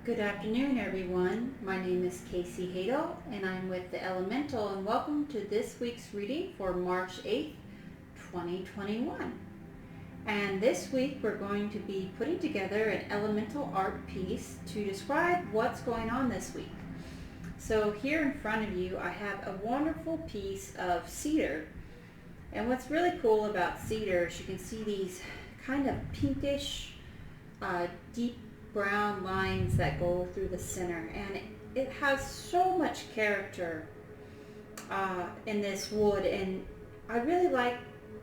Good afternoon, everyone. My name is Kaycey Hadl, and I'm with the Elemental, and welcome to this week's reading for March 8th, 2021. And this week we're going to be putting together an elemental art piece to describe what's going on this week. So here in front of you I have a wonderful piece of cedar, and what's really cool about cedar is you can see these kind of pinkish, deep brown lines that go through the center, and it has so much character in this wood, and I really like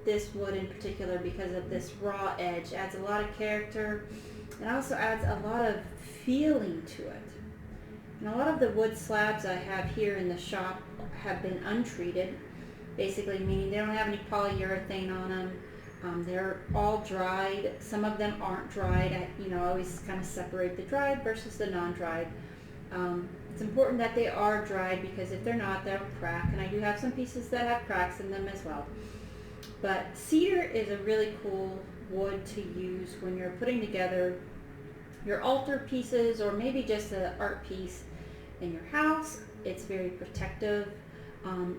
this wood in particular because of this raw edge. Adds a lot of character and also adds a lot of feeling to it. And a lot of the wood slabs I have here in the shop have been untreated, basically meaning they don't have any polyurethane on them. They're all dried. Some of them aren't dried. I always kind of separate the dried versus the non-dried. It's important that they are dried because if they're not, they'll crack. And I do have some pieces that have cracks in them as well. But cedar is a really cool wood to use when you're putting together your altar pieces or maybe just an art piece in your house. It's very protective.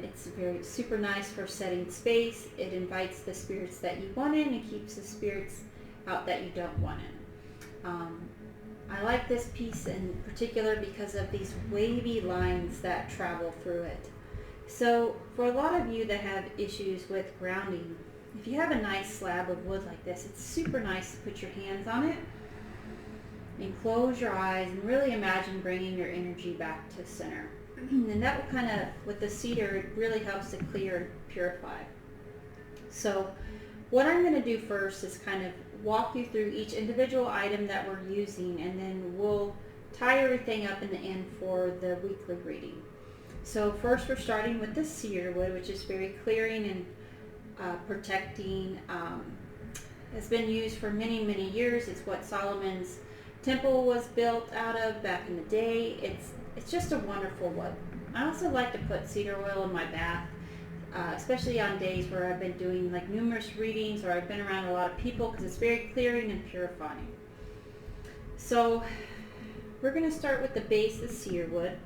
It's very super nice for setting space. It invites the spirits that you want in and keeps the spirits out that you don't want in. I like this piece in particular because of these wavy lines that travel through it. So for a lot of you that have issues with grounding, if you have a nice slab of wood like this, it's super nice to put your hands on it and close your eyes and really imagine bringing your energy back to center. And that will kind of, with the cedar, it really helps to clear and purify. So what I'm going to do first is kind of walk you through each individual item that we're using, and then we'll tie everything up in the end for the weekly reading. So first we're starting with the cedar wood, which is very clearing and protecting. It's been used for many, many years. It's what Solomon's temple was built out of back in the day. It's just a wonderful wood. I also like to put cedar oil in my bath, especially on days where I've been doing like numerous readings or I've been around a lot of people, because it's very clearing and purifying. So we're going to start with the base of cedar wood,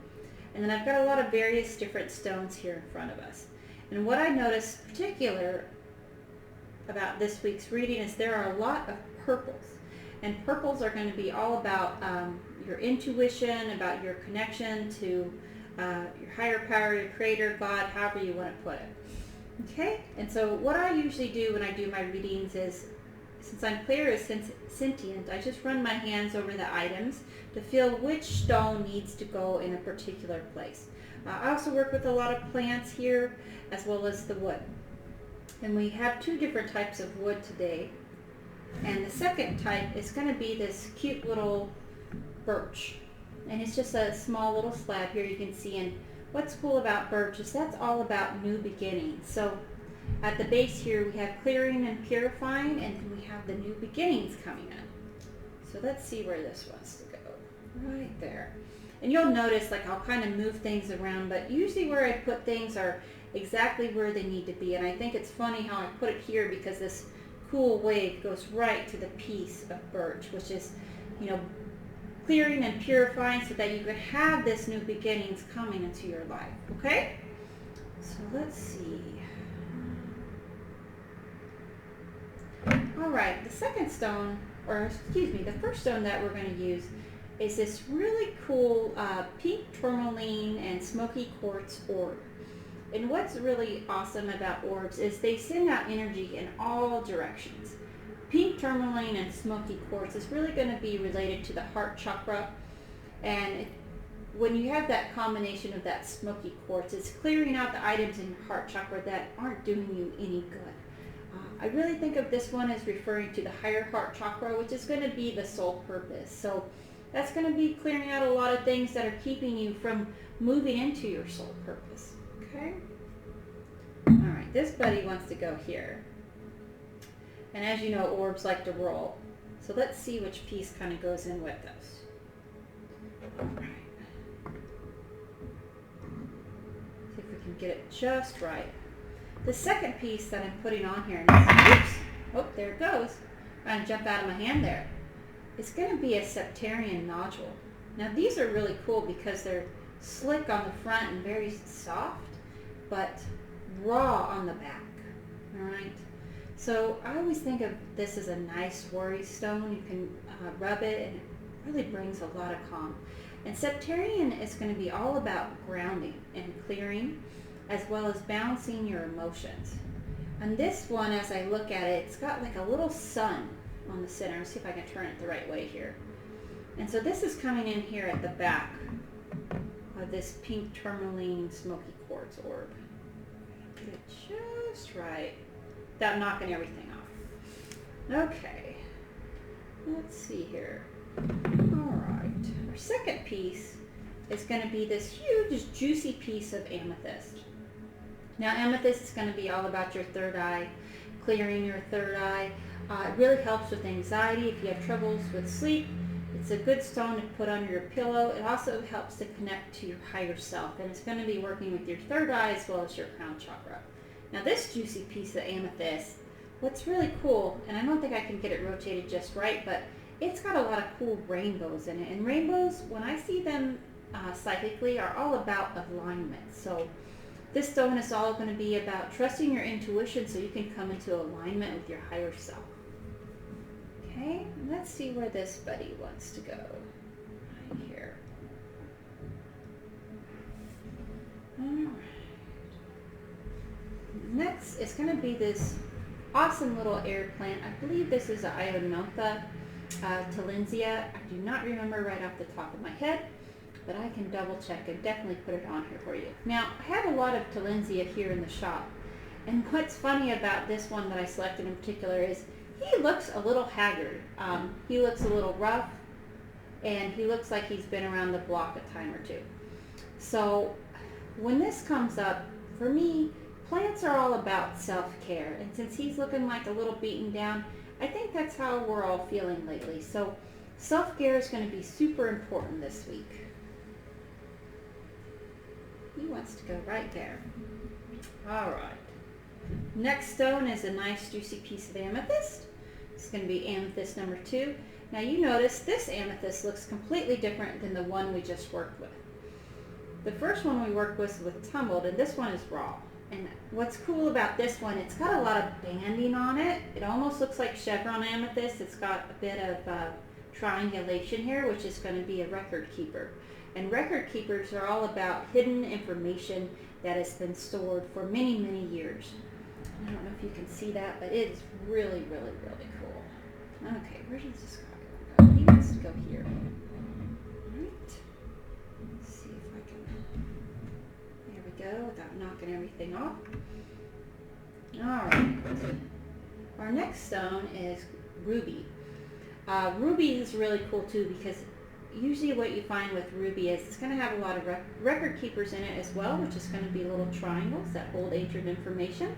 and then I've got a lot of various different stones here in front of us. And what I noticed particular about this week's reading is there are a lot of purples. And purples are going to be all about your intuition, about your connection to your higher power, your creator, God, however you want to put it. Okay? And so what I usually do when I do my readings is, since I'm clear as sentient, I just run my hands over the items to feel which stone needs to go in a particular place. I also work with a lot of plants here as well as the wood. And we have two different types of wood today. And the second type is going to be this cute little birch. And it's just a small little slab here you can see. And what's cool about birch is that's all about new beginnings. So at the base here we have clearing and purifying, and then we have the new beginnings coming in. So let's see where this wants to go. Right there. And you'll notice like I'll kind of move things around, but usually where I put things are exactly where they need to be. And I think it's funny how I put it here because this cool wave goes right to the piece of birch, which is, clearing and purifying so that you can have this new beginnings coming into your life. Okay? So let's see. All right, the first stone that we're going to use is this really cool pink tourmaline and smoky quartz orb. And what's really awesome about orbs is they send out energy in all directions. Pink tourmaline and smoky quartz is really going to be related to the heart chakra. And when you have that combination of that smoky quartz, it's clearing out the items in your heart chakra that aren't doing you any good. I really think of this one as referring to the higher heart chakra, which is going to be the soul purpose. So that's going to be clearing out a lot of things that are keeping you from moving into your soul purpose. Okay? All right, this buddy wants to go here. And as you know, orbs like to roll. So let's see which piece kind of goes in with us. All right. See if we can get it just right. The second piece that I'm putting on here, there it goes. I'm going to jump out of my hand there. It's going to be a Septarian Nodule. Now these are really cool because they're slick on the front and very soft, but raw on the back. All right. So I always think of this as a nice worry stone. You can rub it and it really brings a lot of calm. And Septarian is going to be all about grounding and clearing, as well as balancing your emotions. And this one, as I look at it, it's got like a little sun on the center. Let's see if I can turn it the right way here. And so this is coming in here at the back of this pink Tourmaline Smoky Quartz orb. Get it just right without knocking everything off. Okay, let's see here. All right, our second piece is going to be this huge, juicy piece of amethyst. Now, amethyst is going to be all about your third eye, clearing your third eye. It really helps with anxiety. If you have troubles with sleep, it's a good stone to put under your pillow. It also helps to connect to your higher self, and it's going to be working with your third eye as well as your crown chakra. Now, this juicy piece of amethyst, what's really cool, and I don't think I can get it rotated just right, but it's got a lot of cool rainbows in it. And rainbows, when I see them psychically, are all about alignment. So this stone is all going to be about trusting your intuition so you can come into alignment with your higher self. Okay, let's see where this buddy wants to go. Right here. All right. Next is going to be this awesome little air plant. I believe this is an Ionotha Tillandsia. I do not remember right off the top of my head, but I can double check and definitely put it on here for you. Now, I have a lot of Tillandsia here in the shop, and what's funny about this one that I selected in particular is he looks a little haggard. He looks a little rough, and he looks like he's been around the block a time or two. So when this comes up, for me, plants are all about self-care, and since he's looking like a little beaten down, I think that's how we're all feeling lately. So self-care is going to be super important this week. He wants to go right there. All right. Next stone is a nice juicy piece of amethyst. It's going to be amethyst number 2. Now you notice this amethyst looks completely different than the one we just worked with. The first one we worked with was tumbled, and this one is raw. And what's cool about this one, it's got a lot of banding on it. It almost looks like chevron amethyst. It's got a bit of triangulation here, which is going to be a record keeper. And record keepers are all about hidden information that has been stored for many, many years. I don't know if you can see that, but it is really, really, really cool. Okay, where does this guy go? He wants to go here. All right. Let's see if I can... There we go, without knocking everything off. All right. Our next stone is ruby. Ruby is really cool too, because usually what you find with ruby is it's going to have a lot of record keepers in it as well, which is going to be little triangles that hold ancient information.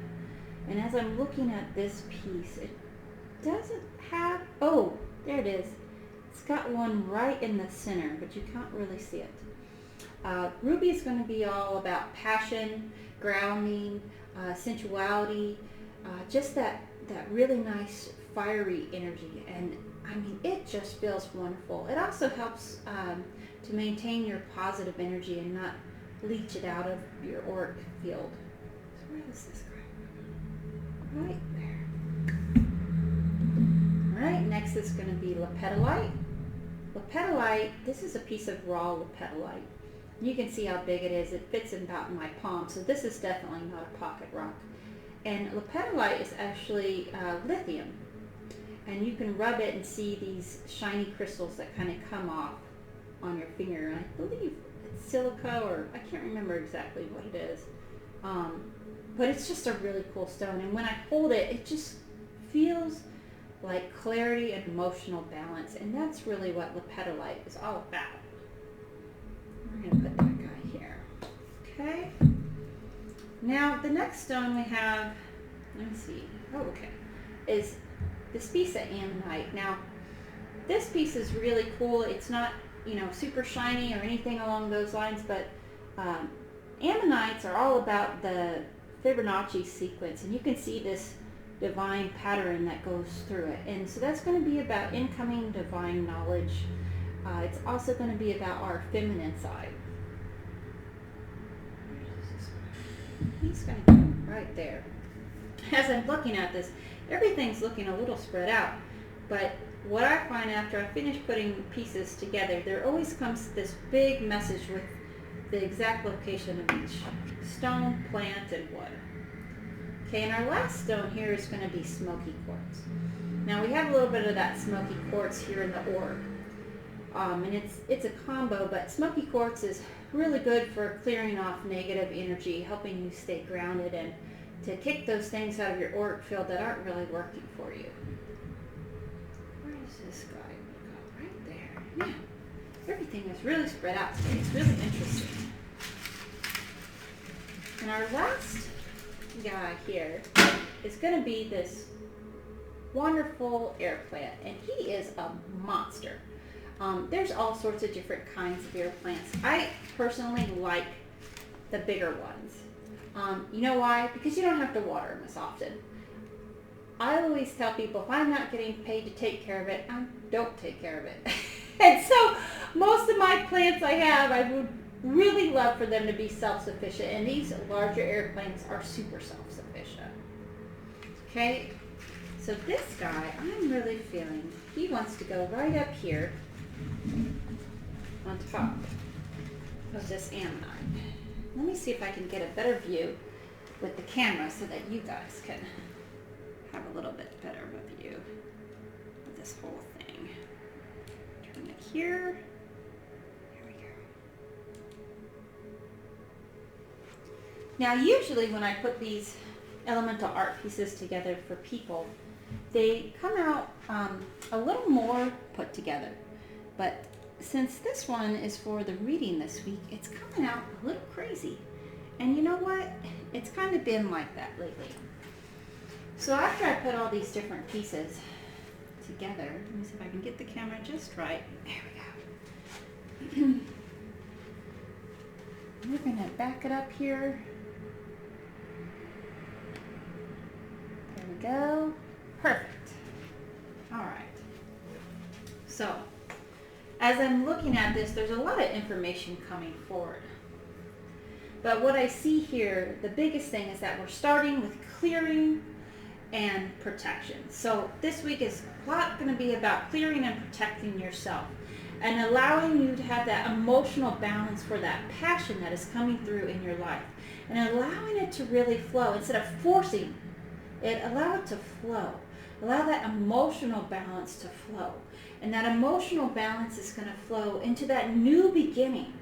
And as I'm looking at this piece, it doesn't have, oh, there it is. It's got one right in the center, but you can't really see it. Ruby is going to be all about passion, grounding, sensuality, just that really nice fiery energy. And I mean, it just feels wonderful. It also helps to maintain your positive energy and not leach it out of your auric field. So where is this guy? Right there. All right, next is going to be Lepetalite. Lepetalite, this is a piece of raw Lepetalite. You can see how big it is. It fits in about my palm, so this is definitely not a pocket rock. And Lepetalite is actually lithium. And you can rub it and see these shiny crystals that kind of come off on your finger. And I believe it's silica, or I can't remember exactly what it is. But it's just a really cool stone. And when I hold it, it just feels like clarity and emotional balance. And that's really what Lepetalite is all about. We're going to put that guy here. Okay. Now, the next stone we have, let me see. Oh, okay. Is this piece of ammonite. Now, this piece is really cool. It's not, super shiny or anything along those lines, but ammonites are all about the Fibonacci sequence, and you can see this divine pattern that goes through it. And so that's going to be about incoming divine knowledge, It's also going to be about our feminine side. He's going to go right there. As I'm looking at this, everything's looking a little spread out, but what I find after I finish putting pieces together, there always comes this big message with the exact location of each stone, plant, and wood. Okay, and our last stone here is going to be Smoky Quartz. Now we have a little bit of that Smoky Quartz here in the orb, and it's a combo, but Smoky Quartz is really good for clearing off negative energy, helping you stay grounded, and to kick those things out of your auric field that aren't really working for you. Where is this guy? Go right there. Yeah, everything is really spread out today. It's really interesting. And our last guy here is going to be this wonderful air plant, and he is a monster. There's all sorts of different kinds of air plants. I personally like the bigger ones. You know why? Because you don't have to water them as often. I always tell people, if I'm not getting paid to take care of it, I don't take care of it. And so most of my plants I have, I would really love for them to be self-sufficient, and these larger air plants are super self-sufficient. Okay, so this guy, I'm really feeling he wants to go right up here on top of this ammonite. Let me see if I can get a better view with the camera so that you guys can have a little bit better of a view of this whole thing. Turn it here. Here we go. Now usually when I put these elemental art pieces together for people, they come out a little more put together. But since this one is for the reading this week, it's coming out a little crazy. And you know what? It's kind of been like that lately. So after I put all these different pieces together, let me see if I can get the camera just right. There we go. We're going to back it up here. There we go. Perfect. All right. So, as I'm looking at this, there's a lot of information coming forward. But what I see here, the biggest thing is that we're starting with clearing and protection. So this week is a lot going to be about clearing and protecting yourself and allowing you to have that emotional balance for that passion that is coming through in your life and allowing it to really flow instead of forcing it. Allow it to flow. Allow that emotional balance to flow. And that emotional balance is going to flow into that new beginning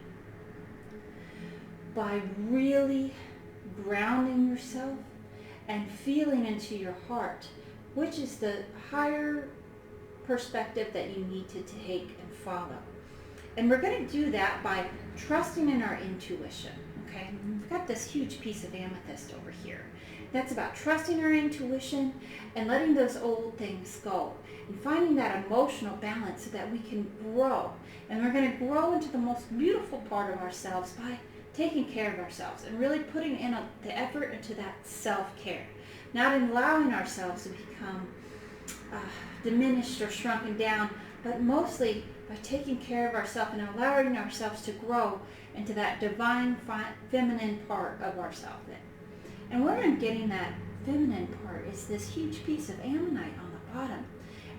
by really grounding yourself and feeling into your heart, which is the higher perspective that you need to take and follow. And we're going to do that by trusting in our intuition. Okay, we've got this huge piece of amethyst over here. That's about trusting our intuition and letting those old things go and finding that emotional balance so that we can grow. And we're going to grow into the most beautiful part of ourselves by taking care of ourselves and really putting in the effort into that self-care. Not allowing ourselves to become diminished or shrunken down, but mostly by taking care of ourselves and allowing ourselves to grow into that divine feminine part of ourselves. And where I'm getting that feminine part is this huge piece of ammonite on the bottom.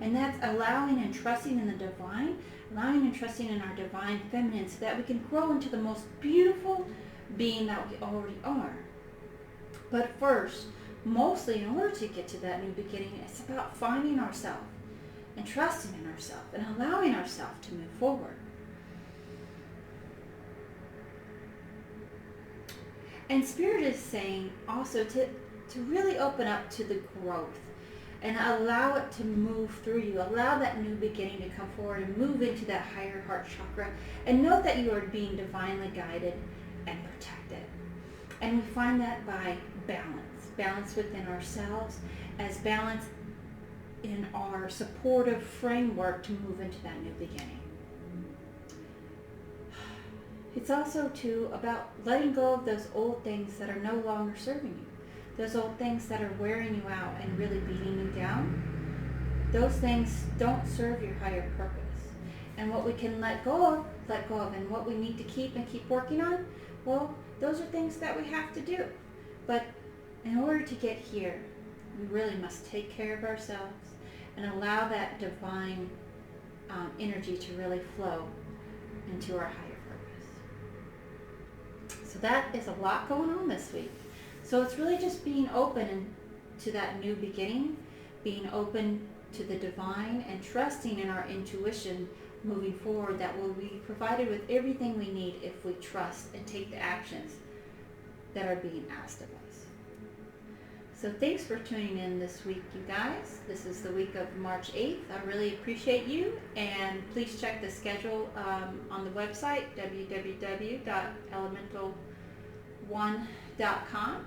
And that's allowing and trusting in the divine, allowing and trusting in our divine feminine so that we can grow into the most beautiful being that we already are. But first, mostly in order to get to that new beginning, it's about finding ourselves and trusting in ourselves and allowing ourselves to move forward. And Spirit is saying also to really open up to the growth and allow it to move through you. Allow that new beginning to come forward and move into that higher heart chakra. And know that you are being divinely guided and protected. And we find that by balance. Balance within ourselves as balance in our supportive framework to move into that new beginning. It's also too about letting go of those old things that are no longer serving you. Those old things that are wearing you out and really beating you down. Those things don't serve your higher purpose. and what we can let go of, and what we need to keep working on, well, those are things that we have to do. But in order to get here, we really must take care of ourselves and allow that divine energy to really flow into our higher purpose. So that is a lot going on this week. So it's really just being open to that new beginning, being open to the divine, and trusting in our intuition moving forward that we'll be provided with everything we need if we trust and take the actions that are being asked of us. So thanks for tuning in this week, you guys. This is the week of March 8th. I really appreciate you, and please check the schedule on the website, www.elemental1.com.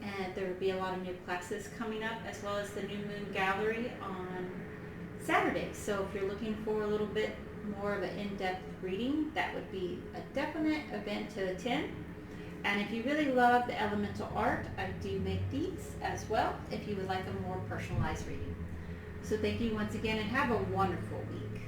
And there will be a lot of new classes coming up, as well as the New Moon Gallery on Saturday. So if you're looking for a little bit more of an in-depth reading, that would be a definite event to attend. And if you really love the elemental art, I do make these as well if you would like a more personalized reading. So thank you once again, and have a wonderful week.